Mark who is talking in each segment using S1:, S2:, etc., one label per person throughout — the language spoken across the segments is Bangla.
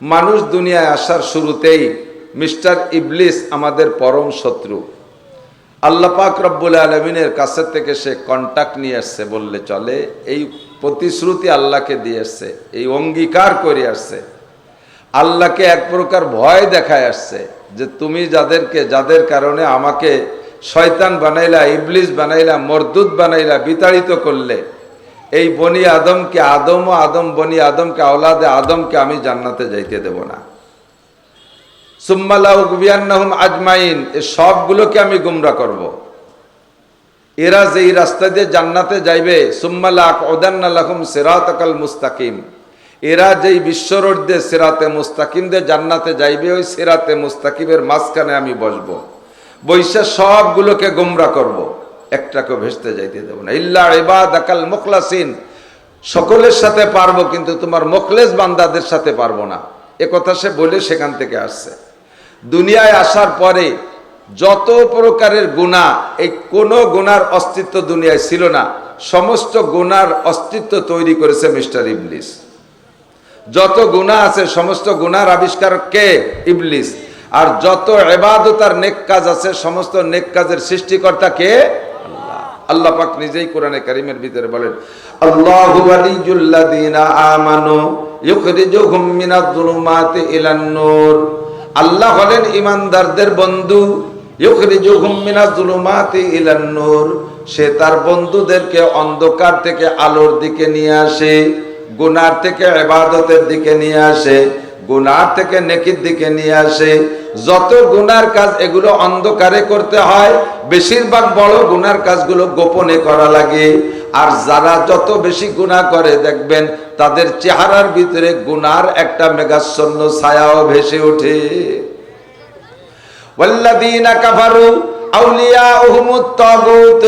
S1: মানুষ দুনিয়ায় আসার শুরুতেই মিস্টার ইবলিস আমাদের পরম শত্রু। আল্লাহ পাক রব্বুল আলামিনের কাছে থেকে সে কন্টাক্ট নিয়ে আসছে বললে চলে, এই প্রতিশ্রুতি আল্লাহকে দিয়ে আসছে, এই অঙ্গীকার করে আসছে, আল্লাহকে এক প্রকার ভয় দেখায় আসছে যে তুমি যাদের কারণে আমাকে শয়তান বানাইলা, ইবলিস বানাইলা, মরদুদ বানাইলা, বিতাড়িত করলে, এই বনি আদমকে বনি আদমকে আওলাদে আদমকে আমি জান্নাতে যাইতে দেব না। সুম্মা লাউগবিয়ান্নাহুম আজমাইন, এই সবগুলোকে আমি গুমরা করব। এরা যেই রাস্তা দিয়ে জান্নাতে যাইবে, সুম্মা লাকউদান্না লাহুম সিরাতাকাল মুস্তাকিম, এরা যেই বিশ্ব রোড দিয়ে সিরাতে মুস্তাকিম দিয়ে জান্নাতে যাইবে, ওই সিরাতে মুস্তাকিমের মাঝখানে আমি বসবো, বৈশা সবগুলোকে গুমরা করব, একটাকে ভেস্তে যাইতে দেব না। ইল্লা ইবাদাকাল মুখলাসিন, সকলের সাথে পারবো কিন্তু তোমার মুখলেস বান্দাদের সাথে পারবো না। এ কথা সে বলে সেখান থেকে আসছে। দুনিয়ায় আসার পরে যত প্রকারের গুনাহ, এই কোনো গুনার অস্তিত্ব দুনিয়ায় ছিল না, সমস্ত গুনার অস্তিত্ব তৈরি করেছে মিস্টার ইবলিস। যত গুনাহ আছে সমস্ত গুনার আবিষ্কার কে? ইবলিস। আর যত ইবাদত আর নেক কাজ আছে সমস্ত নেক কাজের সৃষ্টিকর্তা কে? আল্লাহ। আল্লাহ পাক নিজেই কোরআনে কারীমের ভিতরে বলেন, আল্লাহু ওয়ালিয়ুল্লাযিনা আমানু ইউখরিজুহুম মিনাজ-জুলুমাতি ইলান-নূর, আল্লাহ হলেন ঈমানদারদের বন্ধু। ইউখরিজুহুম মিনাজ-জুলুমাতি ইলান-নূর, সে তার বন্ধুদেরকে অন্ধকার থেকে আলোর দিকে নিয়ে আসে, গুনার থেকে ইবাদতের দিকে নিয়ে আসে, গুনার থেকে নেকির দিকে নিয়ে আসে। যত গুনার কাজ এগুলো অন্ধকারে করতে হয়, বেশিরভাগ বড় গুনার কাজগুলো গোপনে করা লাগে। আর যারা যত বেশি গুনাহ করে দেখবেন তাদের চেহারার ভিতরে গুনার একটা মেঘাচ্ছন্ন ছায়াও ভেসে ওঠে। ওয়াল্লাযীনা কাফারু আউলিয়াউহুমুত তাগুত,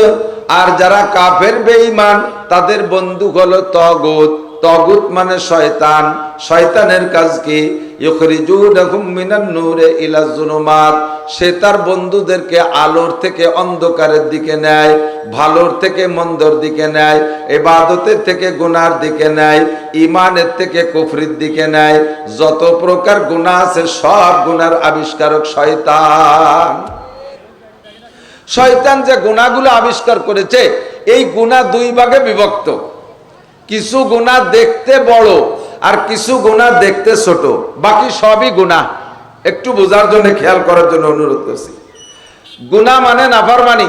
S1: আর যারা কাফের বেঈমান তাদের বন্ধু হলো তাগুত। তাগুত মানে শয়তান। শয়তানের কাজ কি? ইউখরিজুনাহুম মিনান নূরে ইলা যুলুমাত, সে তার বন্ধুদেরকে আলোর থেকে অন্ধকারের দিকে নেয়, ভালোর থেকে মন্দর দিকে নেয়, ইবাদতের থেকে গুনার দিকে নেয়, ঈমানের থেকে কুফরির দিকে নেয়। যত প্রকার গুনাহ আছে সব গুনার আবিষ্কারক শয়তান। শয়তান যে গুনাহগুলো আবিষ্কার করেছে, এই গুনাহ দুই ভাগে বিভক্ত। কিছু গুনাহ দেখতে বড় আর কিছু গুনাহ দেখতে ছোট, বাকি সবই গুনাহ। একটু বোঝার জন্য, খেয়াল করার জন্য অনুরোধ করছি। গুনাহ মানে নাফরমানি,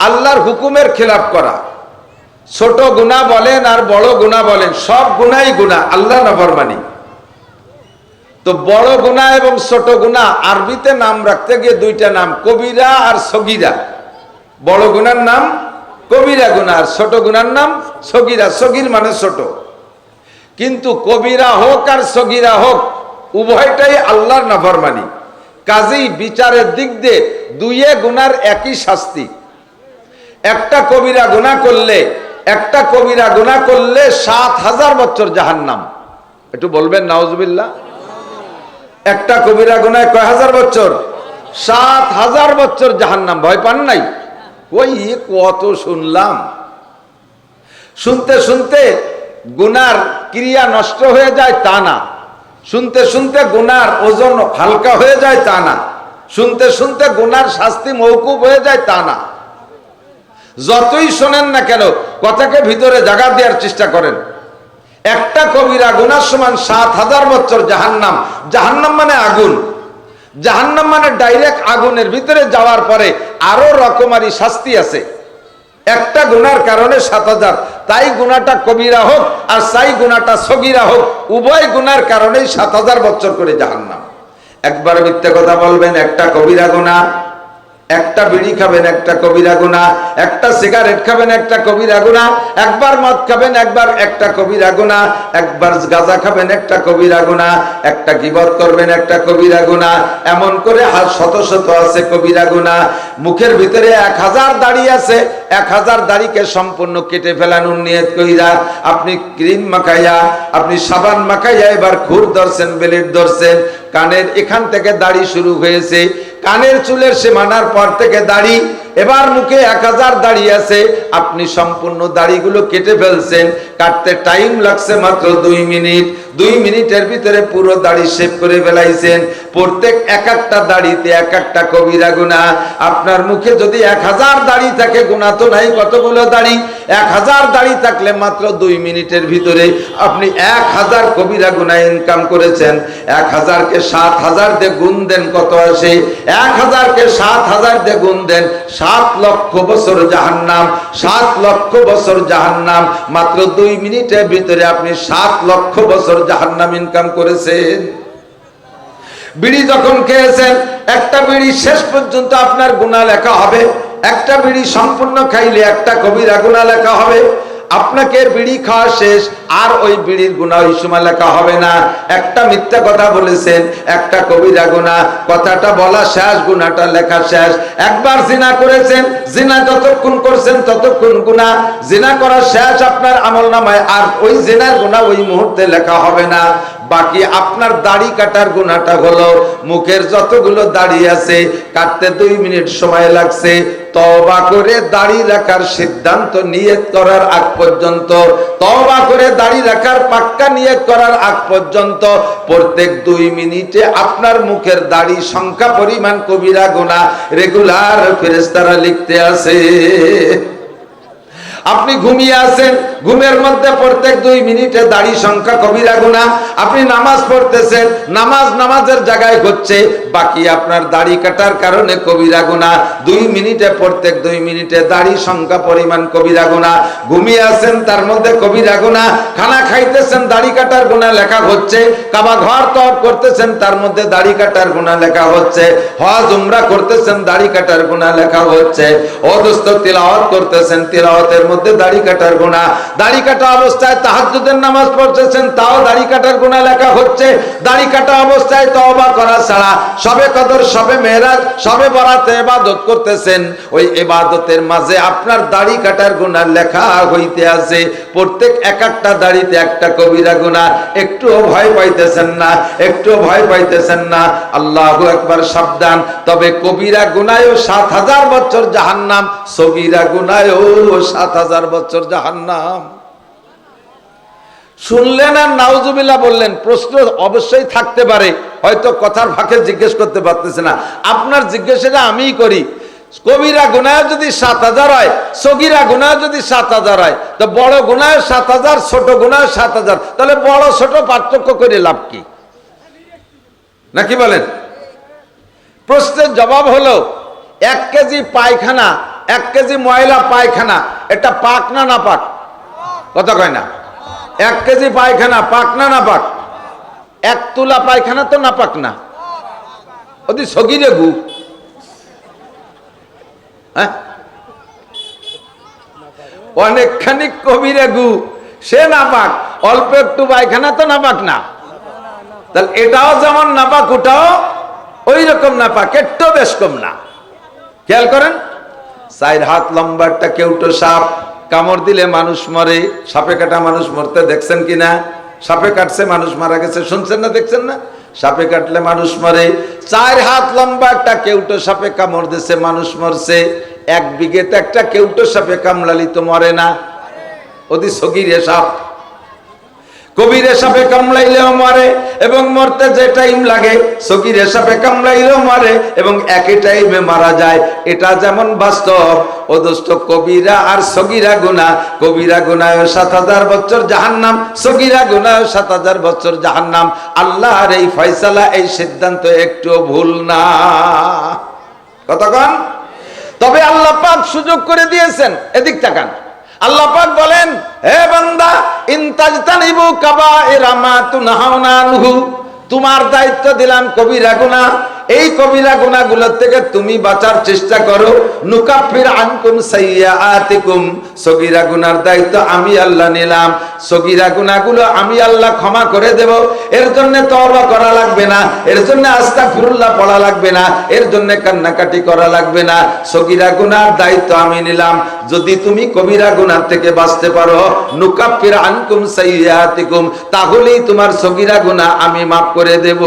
S1: আল্লাহর হুকুমের খেলাফ করা। ছোট গুনাহ বলেন আর বড় গুনাহ বলেন, সব গুনাহই গুনাহ, আল্লাহর নাফরমানি। তো বড় গুনাহ এবং ছোট গুনাহ আরবিতে নাম রাখতে গিয়ে দুইটা নাম, কবিরা আর সগীরা। বড় গুনার নাম কবিরা গুনাহ, আর ছোট গুনার নাম সগীরা। সগীর মানে ছোট। কিন্তু কবিরা হোক আর সগীরা হোক, উভয়টাই আল্লাহর নাফরমানি। কাজেই বিচারের দিক দিয়ে দুইয়ে গুনার একই শাস্তি। একটা কবিরা গুনাহ করলে ৭,০০০ বছর জাহান্নাম। একটু বলবেন নাউজুবিল্লাহ। একটা কবিরা গুনাহ কয় হাজার বছর? ৭,০০০ বছর জাহান্নাম। ভয় পান নাই? ওই কত শুনলাম। শুনতে শুনতে গুনার ক্রিয়া নষ্ট হয়ে যায় তা না, শুনতে শুনতে গুনার ওজন হালকা হয়ে যায় তা না, শুনতে শুনতে গুনার শাস্তি মওকুফ হয়ে যায় তা না। যতই শোনেন না কেন, কথাকে ভিতরে জায়গা দেওয়ার চেষ্টা করেন। একটা কবিরা গুনার সমান ৭,০০০ বছর জাহান্নাম। জাহান্নাম মানে আগুন। জাহান্নাম মানে ডাইরেক্ট আগুনের ভিতরে যাওয়ার পরে আরো রকমারি শাস্তি আছে। একটা গুনার কারণে ৭,০০০, তাই গুনাহটা কবিরা হোক আর তাই গুনাহটা সগীরা হোক, উভয় গুনার কারণেই ৭,০০০ বছর করে জাহান্নাম। একবার মিথ্যা কথা বলবেন, একটা কবিরা গুনাহ। একটা বিড়ি খাবেন, একটা কবিরা গুনাহ। একটা সিগারেট খাবেন, একটা কবিরা গুনাহ। একবার মদ খাবেন, একটা কবিরা গুনাহ। একবার গাঁজা খাবেন, একটা কবিরা গুনাহ। একটা গীবত করবেন, একটা কবিরা গুনাহ। এমন করে শত শত আছে কবিরা গুনাহ। মুখের ভিতরে ১,০০০ দাড়ি আছে, ১,০০০ দাড়িকে সম্পূর্ণ কেটে ফেলানোর নিয়ত কইরা আপনি ক্রিম মাখাইয়া, আপনি সাবান মাখাইয়া এবার খুর ধরছেন, বেলেট ধরছেন। কানের এখান থেকে দাড়ি শুরু হয়েছে, কানের চুলের সীমানার পর থেকে দাড়ি, এবার মুখে ১,০০০ দাড়ি আছে, আপনি সম্পূর্ণ দাড়িগুলো কেটে ফেলছেন। কাটতে টাইম লাগছে মাত্র ২ মিনিট। 2 মিনিটের ভিতরে পুরো দাড়ি শেভ করে ফেলাইছেন। প্রত্যেক এক একটা দাড়িতে এক একটা কবিরা গুনাহ। আপনার মুখে যদি 1000 দাড়ি থাকে, গুনাহ তো নাই কতগুলো দাড়ি, 1000 দাড়ি থাকলে মাত্র 2 মিনিটের ভিতরে আপনি 1000 কবিরা গুনাহ ইনকাম করেছেন। 1000 কে 7000 দিয়ে গুণ দেন, কত আসে? 1000 কে 7000 দিয়ে গুণ দেন, 7 লক্ষ বছর জাহান্নাম। 7 লক্ষ বছর জাহান্নাম। মাত্র 2 মিনিটের ভিতরে আপনি 7 লক্ষ বছর জাহান্নাম ইনকাম করেছেন। বিড়ি যখন খেয়েছেন, একটা বিড়ি শেষ পর্যন্ত আপনার গুনাহ লেখা হবে। একটা বিড়ি সম্পূর্ণ খাইলে একটা কবিরা গুনাহ লেখা হবে। আপনাকে বিড়ি খাওয়া শেষ, আর ওই বিড়ির গুনাহ ওই সময় লেখা হবে না। একটা মিথ্যা কথা বলেছেন, একটা কবিরা গুনাহ, কথাটা বলা শেষ, গুনাহটা লেখা শেষ। একবার জিনা করেছেন, জিনা যতক্ষণ করছেন ততক্ষণ গুনাহ, জিনা করা শেষ আপনার আমলনামায়, আর ওই জিনার গুনাহ ওই মুহূর্তে লেখা হবে না। বাকি আপনার দাড়ি কাটার গুনাহটা হলো, মুখের যতগুলো দাড়ি আছে কাটতে 2 মিনিট সময় লাগছে, তওবা করে দাড়ি রাখার সিদ্ধান্ত নিয়ত করার আগ পর্যন্ত, তওবা করে দাড়ি রাখার পাক্কা নিয়ত করার আগ পর্যন্ত প্রত্যেক 2 মিনিটে আপনার মুখের দাড়ি সংখ্যা পরিমাণ কবিরা গুনাহ রেগুলার ফেরেশতারা লিখতে আছে। আপনি ঘুমিয়ে আছেন, ঘুমের মধ্যে প্রত্যেক 2 মিনিটে দাড়ি সংখ্যা কবিরা গুনাহ। আপনি নামাজ পড়তেছেন, নামাজের জায়গায় হচ্ছে, বাকি আপনার দাড়ি কাটার কারণে কবিরা গুনাহ। 2 মিনিটে প্রত্যেক 2 মিনিটে দাড়ি সংখ্যা পরিমাণ কবিরা গুনাহ। ঘুমিয়ে আছেন, তার মধ্যে কবিরা গুনাহ। খানা খাইতেছেন, দাড়ি কাটার গুনাহ লেখা হচ্ছে। কাবা ঘর তওয়াফ করতেছেন, তার মধ্যে দাড়ি কাটার গুনাহ লেখা হচ্ছে। হজ উমরা করতেছেন, দাড়ি কাটার গুনাহ লেখা হচ্ছে। ও দোস্ত, তিলাওয়াত করতেছেন, তিলাওয়াতের মধ্যে দাড়ি কাটার গুনাহ। দাড়ি কাটা অবস্থায় তাহাজ্জুদের নামাজ পড়তেছেন, তাও দাড়ি কাটার গুনাহ লেখা হচ্ছে। দাড়ি কাটা অবস্থায় তওবা করা ছাড়া শবে কদর, শবে মেরাজ, শবে বরাতে ইবাদত করতেছেন, ওই ইবাদতের মাঝে আপনার দাড়ি কাটার গুনাহ লেখা হইতে আছে। প্রত্যেক এক একটা দাড়িতে একটা কবিরা গুনাহ। একটুও ভয় পাইতেছেন না, একটুও ভয় পাইতেছেন না। আল্লাহু আকবার, সাবধান। তবে কবিরা গুনাহও 7000 বছর জাহান্নাম, সগীরা গুনাহও 7000 বছর জাহান্নাম। শুনলেন আর নাউজুবিল্লাহ বললেন। প্রশ্ন অবশ্যই থাকতে পারে, হয়তো কথার ফাঁকে জিজ্ঞেস করতে পারতেছে না। আপনার জিজ্ঞাসাটা আমিই করি। কবিরা গুনাহ যদি 7000 হয়, সগীরা গুনাহ যদি 7000 হয়, তো বড় গুনাহ 7000, ছোট গুনাহ 7000, তাহলে বড় ছোট পার্থক্য করে লাভ কি? নাকি বলেন? প্রশ্নের জবাব হলো, 1 কেজি পায়খানা, 1 কেজি ময়লা পায়খানা, এটা পাক না না পাক? কথা কয় না। 1 কেজি পায়খানা পাক না না পাক? 1 তুলা পায়খানা তো না পাক না? ওদি সগীরে গু, হ্যাঁ, অনেকখানি কবিরে গু, সে না পাক। অল্প একটু পায়খানা তো না পাক না? তাহলে এটাও যেমন না পাক, ওটাও ওই রকম না পাক, একটু বেশ কম না। খেয়াল করেন, 4 হাত লম্বা একটা কেউটো সাপ, কামড় দিলে মানুষ মরে। সাপে কাটা মানুষ মরতে দেখছেন কিনা? সাপে কাটছে মানুষ মারা গেছে, শুনছেন না, দেখছেন না? সাপে কাটলে মানুষ মরে। 4 হাত লম্বা একটা কেউটো সাপে কামড় দিছে, মানুষ মরছে। 1 বিঘেতে একটা কেউটো সাপে কামড়ালি তো মরে না? ওদি সগীরে সাপ। কবিরে সাপে কামড়াইলেও মরে, এবং মরতে যে টাইম লাগে, সগীরে সাপে কামড়াইলেও মরে, এবং একই টাইমে মারা যায়। এটা যেমন বাস্তব, ও দোস্ত, কবিরা আর সগীরা গুনাহ, কবিরা গুনাহ 7000 বছর জাহান্নাম, সগীরা গুনাহ 7000 বছর জাহান্নাম। আল্লাহর এই ফয়সালা, এই সিদ্ধান্ত একটু ভুল না। কতক্ষণ? তবে আল্লাহ পাক সুযোগ করে দিয়েছেন। এদিক তাকান, আল্লাহ পাক বলেন, হে বান্দা, ইনতাজতানিবু কাবাইরা মা তুনহাউনা আনহু, তোমার দায়িত্ব দিলাম কবিরা গুনাহ। এই কবিরা গুনাহগুলোর থেকে তুমি বাঁচার চেষ্টা করো। নুকাফির আনকুম সাইয়্যাতিকুম, সগীরা গুনার দায়িত্ব আমি আল্লাহ নিলাম। সগীরা গুনাহগুলো আমি আল্লাহ ক্ষমা করে দেব। এর জন্য তওবা করা লাগবে না, এর জন্য আস্তাগফিরুল্লাহ পড়া লাগবে না, এর জন্য কান্নাকাটি করা লাগবে না। সগীরা গুনার দায়িত্ব আমি নিলাম। যদি তুমি কবিরা গুনাহ থেকে বাঁচতে পারো, নুকাফির আনকুম সাইয়্যাতিকুম, তাহলেই তোমার সগীরা গুনাহ আমি মাফ করে দেব।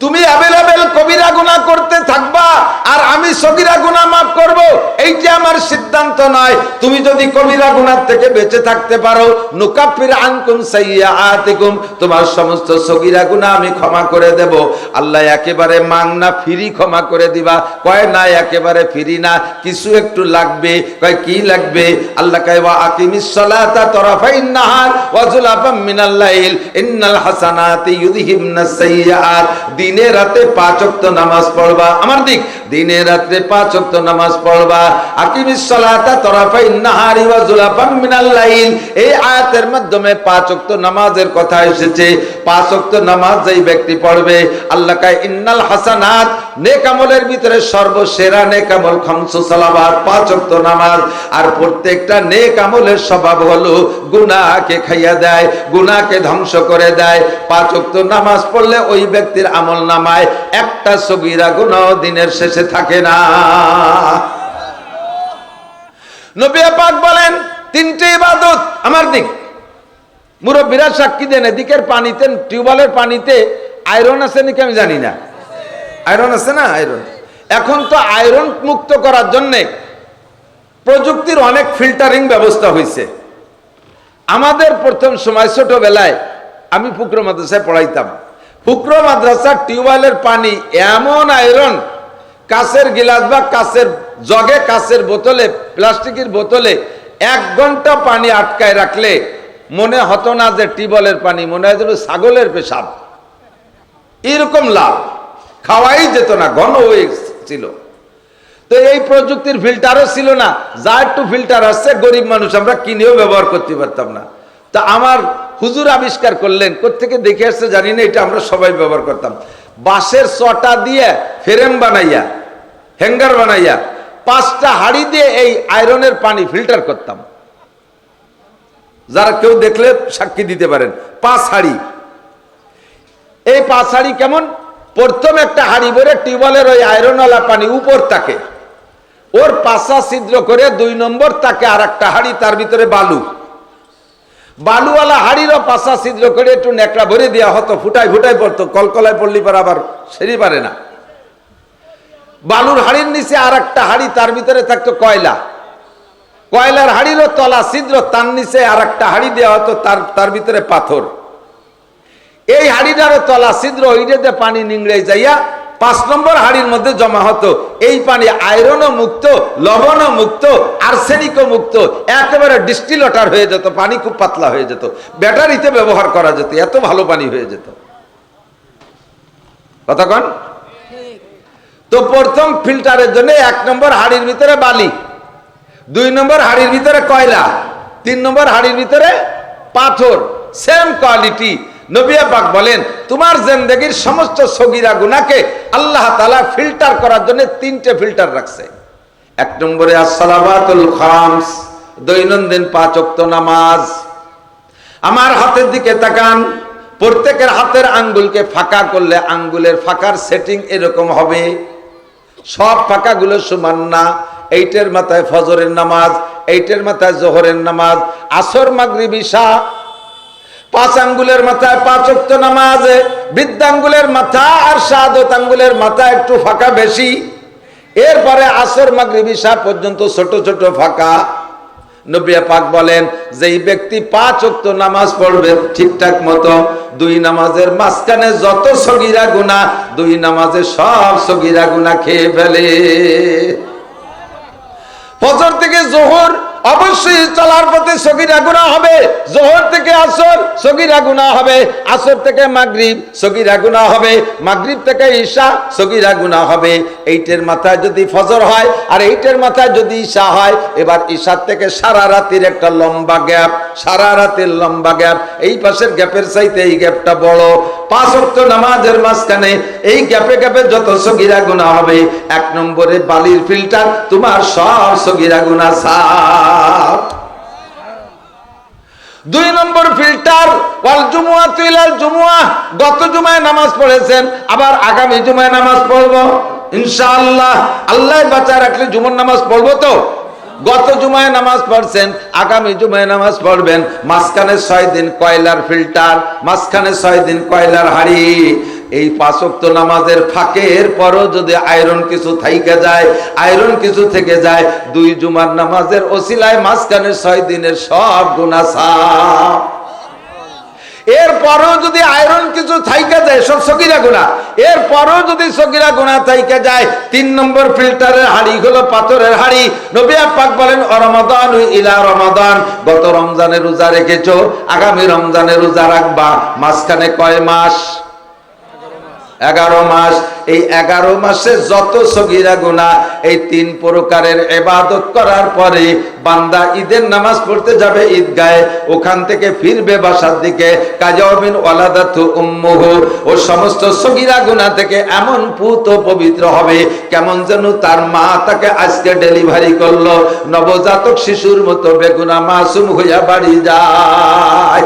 S1: তুমি অ্যাভেলেবেল কবিরা গুনাহ করতে থাকবা আর আমি সগীরা গুনাহ মাফ করব, এইটা আমার সিদ্ধান্ত নয়। তুমি যদি কবিরা গুনাহ থেকে বেঁচে থাকতে পারো, নুকাফির আনকুম সাইয়্যাতিকুম, তোমার সমস্ত সগীরা গুনাহ আমি ক্ষমা করে দেব। আল্লাহ একেবারে মাংনা ফ্রি ক্ষমা করে দিবা? কয় না, একেবারে ফ্রি না, কিছু একটু লাগবে। কয় কি লাগবে? আল্লাহ কয় ওয়া আকিমিস সালাতা তরাফাইন নাহার ওয়া যুলাফাম মিনাল লাইল ইন্নাল হাসানাতি ইউযহিবনাস সাইয়্যাত। দিনে রাতে 5 ওয়াক্ত নামাজ পড়বা, আমার দিক, দিনে রাতে 5 ওয়াক্ত নামাজ পড়বা। আকিমিস সালাতা তরাফাইন নাহারি ওয়া যুলাফাম মিনাল লাইল, এই আয়াতের মাধ্যমে 5 ওয়াক্ত নামাজের কথা এসেছে। 5 ওয়াক্ত নামাজ যেই ব্যক্তি পড়বে, আল্লাহ কয় ইন্নাল হাসানাত, নেক আমলের ভিতরে সর্বসেরা নেক আমল খামসু সালাওয়াত, 5 ওয়াক্ত নামাজ। আর প্রত্যেকটা নেক আমলের স্বভাব হলো গুনাহকে খাইয়া দেয়, গুনাহকে ধ্বংস করে দেয়। 5 ওয়াক্ত নামাজ পড়লে ওই ব্যক্তির আমল নামায় একটা সগীরা গুনাহ দিনের শেষে থাকে না। নবী পাক বলেন 3টে ইবাদত, আমার দিক মুরব্বীরা সাক্ষী দেন, এদিকের পানিতে, টিউবওয়েলের পানিতে আয়রন আছে নাকি আমি জানি না, আয়রন আছে না? আয়রন, এখন তো আয়রন মুক্ত করার জন্য প্রযুক্তির অনেক ফিল্টারিং ব্যবস্থা হয়েছে। আমাদের প্রথম সময় ছোটবেলায় আমি ফুকরো মাদ্রাসায় পড়াইতাম, ফুকরো মাদ্রাসার টিউবওয়েলের পানি এমন আয়রন, কাঁচের গিলাস বা কাঁচের জগে, কাঁচের বোতলে, প্লাস্টিকের বোতলে 1 ঘন্টা পানি আটকায় রাখলে মনে হতো না যে টিউবওয়েলের পানি, মনে হয় যেন ছাগলের পেশাব, এরকম লাভ, খাওয়াই যেত না, ঘন হয়ে ছিল। তো এই প্রযুক্তির ফিল্টারও ছিল না, যা একটু ফিল্টার আসছে গরিব মানুষ আমরা কিনেও ব্যবহার করতে পারতাম না। তা আমার হুজুর আবিষ্কার করলেন, কোত্থেকে দেখে আসছে জানি না, এটা আমরা সবাই ব্যবহার করতাম। বাঁশের চটা দিয়ে ফ্রেম বানাইয়া, হ্যাঙ্গার বানাইয়া 5টা হাঁড়ি দিয়ে এই আয়রনের পানি ফিল্টার করতাম। যারা কেউ দেখলে সাক্ষী দিতে পারেন, 5 হাঁড়ি। এই 5 হাঁড়ি কেমন? প্রথম একটা হাঁড়ি ভরে টিউবওয়েলের ওই আয়রনওয়ালা পানি উপর থাকে, ওর 5টা ছিদ্র করে 2 নম্বর তাকে আর একটা হাঁড়ি, তার ভিতরে বালু, বালুওয়ালা হাঁড়িরও 5টা ছিদ্র করে একটু নেকড়া ভরে দেওয়া হতো, ফুটাই ফুটাই পড়তো, কলকলায় পড়লি পর আবার সেরি পারে না। বালুর হাঁড়ির নিচে আর একটা হাঁড়ি, তার ভিতরে থাকতো কয়লা, কয়লার হাঁড়িরও তলা ছিদ্র, তার নিচে আর একটা হাঁড়ি দেওয়া হতো, তার ভিতরে পাথর। এই হাঁড়িটারও তলা ছিদ্র, ওইটাতে পানি নিংড়ে যাইয়া 5 নম্বর হাঁড়ির মধ্যে জমা হতো। এই পানি আয়রনও মুক্ত, লবণও মুক্ত, আর্সেনিকও মুক্ত, একেবারে ডিস্টিল ওয়াটার হয়ে যেত, পানি খুব পাতলা হয়ে যেত, ব্যাটারিতে ব্যবহার করা যেত, এত ভালো পানি হয়ে যেত। কথা কন? তো প্রথম ফিল্টারের জন্য 1 নম্বর হাঁড়ির ভিতরে বালি, 2 নম্বর হাঁড়ির ভিতরে কয়লা, 3 নম্বর হাঁড়ির ভিতরে পাথর, সেম কোয়ালিটি। নবী পাক বলেন তোমার জিন্দেগীর সমস্ত সগীরা গুনাহকে আল্লাহ তাআলা ফিল্টার করার জন্য 3টে ফিল্টার রাখছে। 1 নম্বরে as-সালাওয়াতুল খামস, দৈনন্দিন 5 ওয়াক্ত নামাজ। আমার হাতের দিকে তাকান, প্রত্যেকের হাতের আঙ্গুলকে ফাঁকা করলে আঙ্গুলের ফাঁকার সেটিং এরকম হবে, সব ফাঁকাগুলো সমান না। এইটার মাথায় ফজরের নামাজ, এইটার মাথায় জোহরের নামাজ, আসর, মাগরিব, ইশা। 5 আঙ্গুলের মাথায় 5 ওয়াক্ত নামাজ, বৃদ্ধাঙ্গুলের মাথা আর শাহাদত আঙ্গুলের মাথা একটু ফাঁকা বেশি। এরপরে আসর, মাগরিব, ইশা পর্যন্ত ছোট ছোট ফাঁকা। নবী পাক বলেন যেই ব্যক্তি 5 ওয়াক্ত নামাজ পড়বে ঠিকঠাক মতো, 2 নামাজের মাঝখানে যত সগীরা গুনাহ, 2 নামাজে সব সগীরা গুনাহ খেয়ে ফেলে। ফজর থেকে জোহর অবশ্যই চলার পথে সগীরা গুনাহ হবে, জোহর থেকে আসর সগীরা গুনাহ হবে, আসর থেকে মাগরিব সগীরা গুনাহ হবে, মাগরিব থেকে ঈশা সগীরা গুনাহ হবে। এইটার মাথায় যদি ফজর হয় আর এইটার মাথায় যদি ঈশা হয়, এবার ঈশার থেকে সারা রাতের একটা লম্বা গ্যাপ, সারা রাতের লম্বা গ্যাপ, এই পাশের গ্যাপের চাইতে এই গ্যাপটা বড়। 5 ওয়াক্ত নামাজের মাঝখানে এই গ্যাপে গ্যাপে যত সগীরা গুনাহ হবে, 1 নম্বরে বালির ফিল্টার, তোমার সব সগীরা গুনাহ সাফ। 2 নম্বর ফিল্টার ওয়াল জুমুআতু ইলাল জুমুআহ, গত জুমায় নামাজ পড়েছেন, আবার আগামী জুমায় নামাজ পড়বো ইনশাআল্লাহ, আল্লাহ বাঁচায় রাখলে জুমার নামাজ পড়বো তো। গত জুমায় নামাজ পড়ছেন, আগামী জুমায় নামাজ পড়বেন, মাঝখানে 6 দিন কয়লার ফিল্টার, মাঝখানে 6 দিন কয়লার হাড়ি। এই 5 ওয়াক্ত নামাজের ফাঁকের পরও যদি আয়রন কিছু থাইকে যায়, আয়রন কিছু থেকে যায়, 2 জুমার নামাজের ওসিলায় মাঝখানে 6 দিনের সব গুনাহ সাফ। এরপরও যদি আয়রন কিছু থাইকা যায়, সব সগীরা গুনাহ, এরপরও যদি সগীরা গুনাহ থাইকা যায়, 3 নম্বর ফিল্টারের হাড়ি হলো পাথরের হাড়ি। নবী পাক বলেন রমাদান ইলা রমাদান, গত রমজানে রোজা রেখেছো, আগামী রমজানে রোজা রাখবা, মাঝখানে কয় মাস? 11 মাস। এই 11 মাসে যত সগীরা গুনাহ, এই 3 প্রকারের ইবাদত করার পরে বান্দা ঈদের নামাজ পড়তে যাবে ঈদগাহে, ওখান থেকে ফিরবে বাসার দিকে, কাজামিন ওয়ালাদাতু উম্মুহু, ও সমস্ত সগীরা গুনাহ থেকে এমন পুত পবিত্র হবে কেমন যেন তার মা তাকে আজকে ডেলিভারি করলো, নবজাতক শিশুর মতো বেগুনাহ মাসুম হইয়া বাড়ি যায়।